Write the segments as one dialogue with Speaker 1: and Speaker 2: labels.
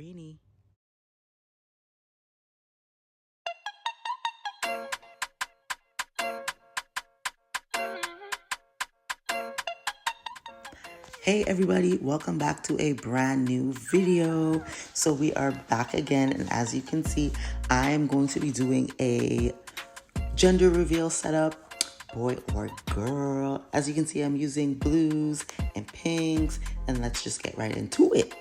Speaker 1: greenie. Hey everybody, welcome back to a brand new video. So we are back again, and as you can see, I am going to be doing a gender reveal setup, boy or girl. As you can see, I'm using blues and pinks, and let's just get right into it.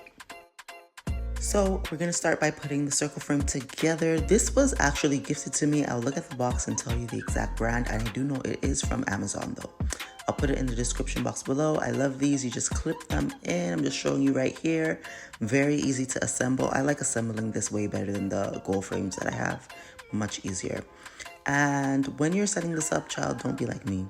Speaker 1: So we're gonna start by putting the circle frame together. This was actually gifted to me. I'll look at the box and tell you the exact brand, and I do know it is from Amazon though. I'll put it in the description box below. I love these. You just clip them in. I'm just showing you right here. Very easy to assemble. I like assembling this way better than the gold frames that I have. Much easier. And when you're setting this up, child, don't be like me.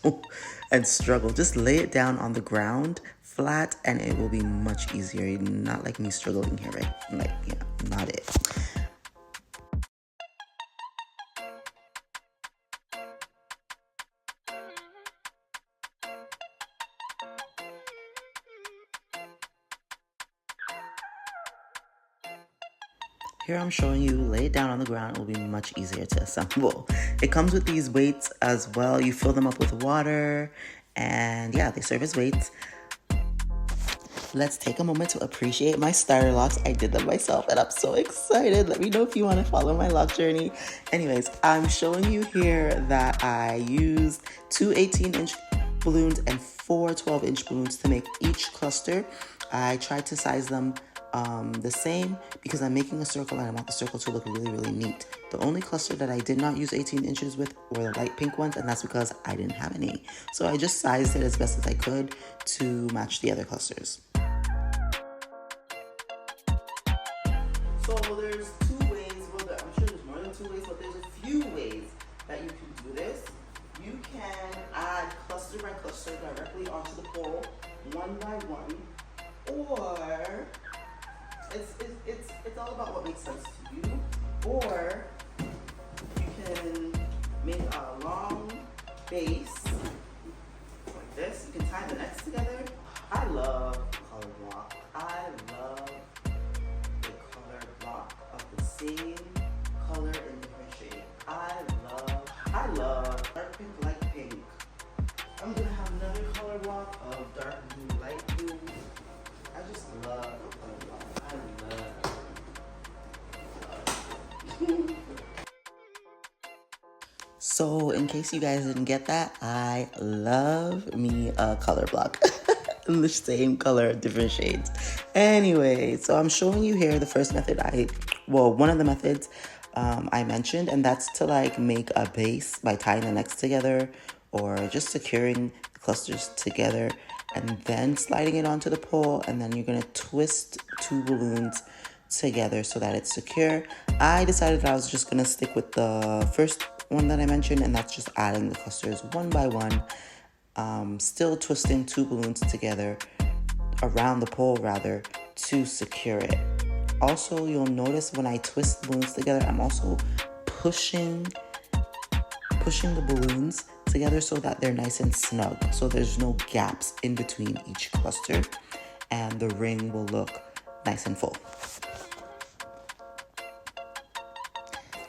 Speaker 1: Don't and struggle. Just lay it down on the ground flat and it will be much easier. Not like me struggling here, right? Like, yeah, not it. Here I'm showing you, lay it down on the ground. It will be much easier to assemble. It comes with these weights as well. You fill them up with water and yeah, they serve as weights. Let's take a moment to appreciate my starter locks. I did them myself and I'm so excited. Let me know if you want to follow my lock journey. Anyways, I'm showing you here that I used two 18-inch balloons and four 12-inch balloons to make each cluster. I tried to size them the same because I'm making a circle and I want the circle to look really, really neat. The only cluster that I did not use 18 inches with were the light pink ones, and that's because I didn't have any. So I just sized it as best as I could to match the other clusters. So there's two ways, well, I'm sure there's more than two ways, but there's a few ways that you can do this. You can add cluster by cluster directly onto the pole, one by one, or it's all about what makes sense to you. Or you can make a long base like this. You can tie the necks together. I love color block. I love the color block of the same color in different shade. I love dark pink, light pink. I'm gonna have another color block of dark blue, light blue. I just love the color block. So in case you guys didn't get that, I love me a color block. In the same color, different shades. Anyway, so I'm showing you here the first method one of the methods I mentioned, and that's to like make a base by tying the necks together or just securing the clusters together and then sliding it onto the pole, and then you're gonna twist two balloons together so that it's secure. I decided that I was just gonna stick with the first one that I mentioned, and that's just adding the clusters one by one, still twisting two balloons together around the pole rather to secure it. Also, you'll notice when I twist the balloons together, I'm also pushing the balloons together so that they're nice and snug, so there's no gaps in between each cluster, and the ring will look nice and full.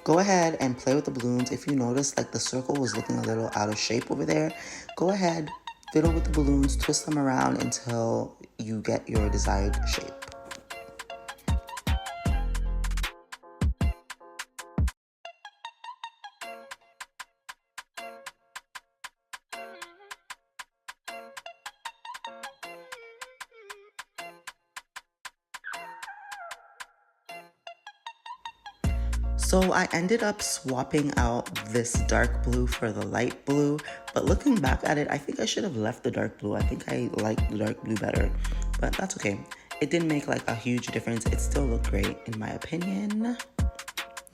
Speaker 1: Go ahead and play with the balloons. If you notice like the circle was looking a little out of shape over there, go ahead, fiddle with the balloons, twist them around until you get your desired shape. So I ended up swapping out this dark blue for the light blue, but looking back at it, I think I should have left the dark blue. I think I like the dark blue better, but that's okay. It didn't make like a huge difference. It still looked great in my opinion.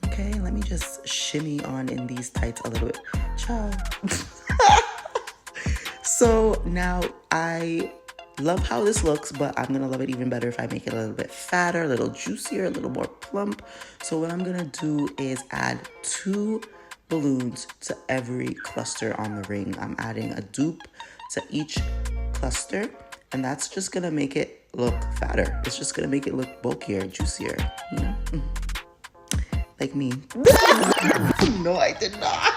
Speaker 1: Okay, let me just shimmy on in these tights a little bit. Ciao. So now I love how this looks, but I'm gonna love it even better if I make it a little bit fatter, a little juicier, a little more plump. So what I'm gonna do is add two balloons to every cluster on the ring. I'm adding a dupe to each cluster, and that's just gonna make it look fatter. It's just gonna make it look bulkier, juicier, you know? Like me. No, I did not.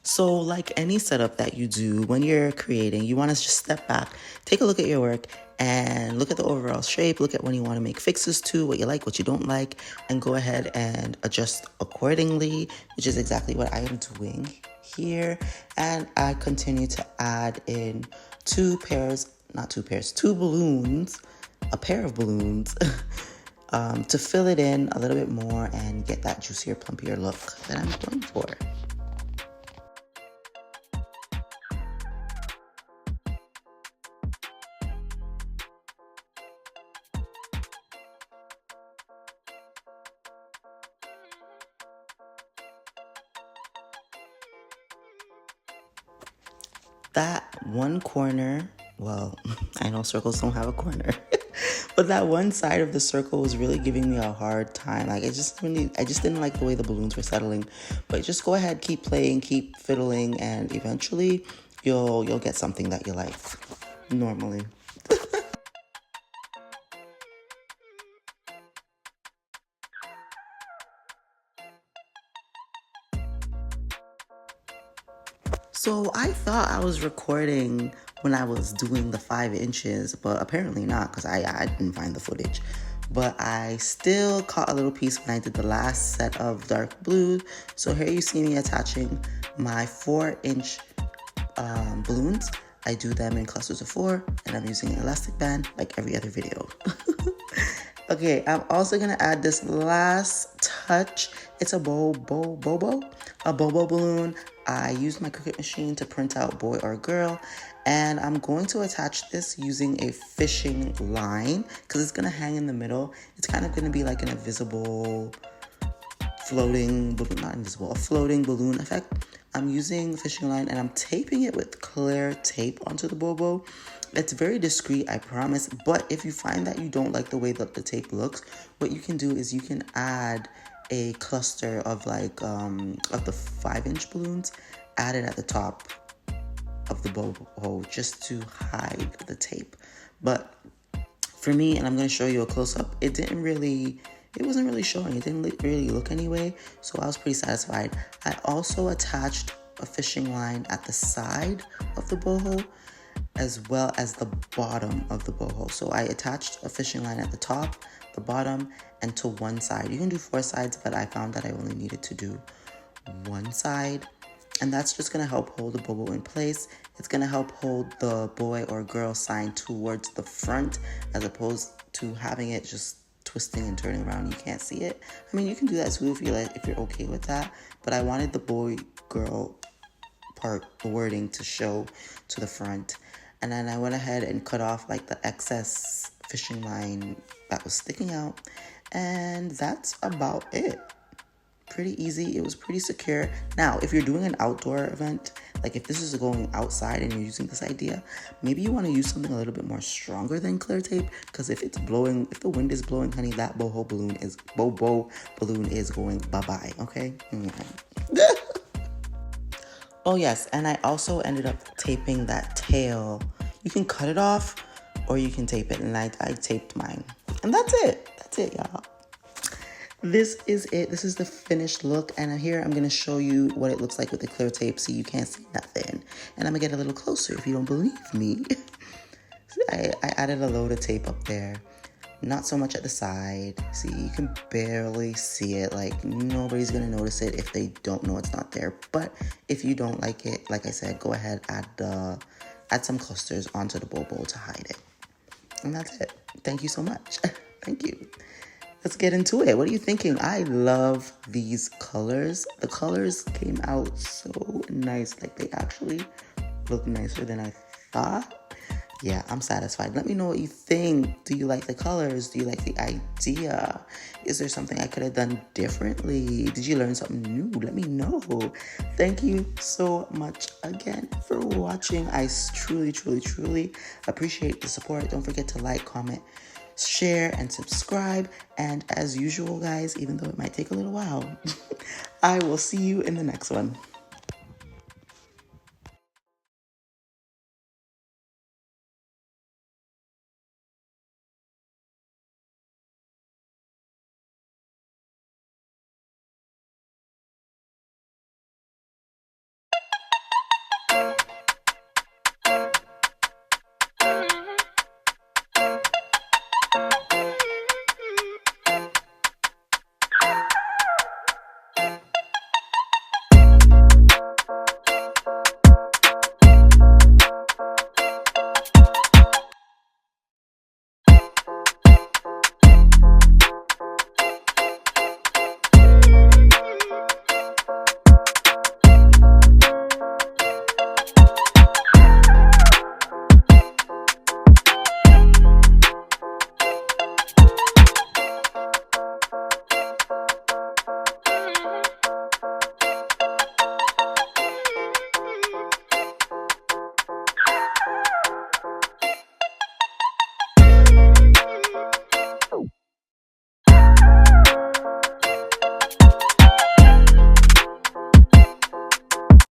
Speaker 1: So, like any setup that you do when you're creating, you want to just step back, take a look at your work, and look at the overall shape, look at when you want to make fixes to, what you like, what you don't like, and go ahead and adjust accordingly, which is exactly what I am doing here. And I continue to add in two balloons, a pair of balloons, to fill it in a little bit more and get that juicier, plumpier look that I'm going for. That one corner, well, I know circles don't have a corner, but that one side of the circle was really giving me a hard time. Like, I just didn't like the way the balloons were settling. But just go ahead, keep playing, keep fiddling, and eventually you'll get something that you like, normally. So I thought I was recording when I was doing the 5 inches, but apparently not, because I didn't find the footage. But I still caught a little piece when I did the last set of dark blue. So here you see me attaching my 4-inch balloons. I do them in clusters of 4, and I'm using an elastic band like every other video. Okay, I'm also gonna add this last touch. It's a bobo balloon. I used my Cricut machine to print out boy or girl, and I'm going to attach this using a fishing line because it's gonna hang in the middle. It's kind of gonna be like an invisible floating balloon, not invisible, a floating balloon effect. I'm using fishing line and I'm taping it with clear tape onto the bobo. It's very discreet, I promise, but if you find that you don't like the way that the tape looks, what you can do is you can add a cluster of like of the 5-inch balloons, add it at the top of the bobo just to hide the tape. But for me, and I'm going to show you a close-up, it wasn't really showing. It didn't really look anyway, so I was pretty satisfied. I also attached a fishing line at the side of the boho as well as the bottom of the boho. So I attached a fishing line at the top, the bottom, and to one side. You can do 4 sides, but I found that I only needed to do one side. And that's just gonna help hold the bobo in place. It's gonna help hold the boy or girl sign towards the front as opposed to having it just twisting and turning around. You can't see it. I mean, you can do that too if you're okay with that. But I wanted the boy, girl part, the wording to show to the front. And then I went ahead and cut off like the excess fishing line that was sticking out. And that's about it. Pretty easy. It was pretty secure. Now, if you're doing an outdoor event, like if this is going outside and you're using this idea, maybe you want to use something a little bit more stronger than clear tape, because if the wind is blowing, honey, that bobo balloon is going bye-bye, okay? Oh yes, and I also ended up taping that tail. You can cut it off or you can tape it, and I taped mine. And that's it, y'all. This is it. This is the finished look, and here I'm going to show you what it looks like with the clear tape so you can't see nothing. And I'm going to get a little closer if you don't believe me. I added a load of tape up there. Not so much at the side. See, you can barely see it. Like, nobody's gonna notice it if they don't know it's not there. But if you don't like it, like I said, go ahead, add some clusters onto the bobo to hide it. And that's it. Thank you so much. Thank you. Let's get into it. What are you thinking? I love these colors. The colors came out so nice. Like, they actually look nicer than I thought. Yeah, I'm satisfied. Let me know what you think. Do you like the colors? Do you like the idea? Is there something I could have done differently? Did you learn something new? Let me know. Thank you so much again for watching. I truly, truly, truly appreciate the support. Don't forget to like, comment, share, and subscribe. And as usual, guys, even though it might take a little while, I will see you in the next one.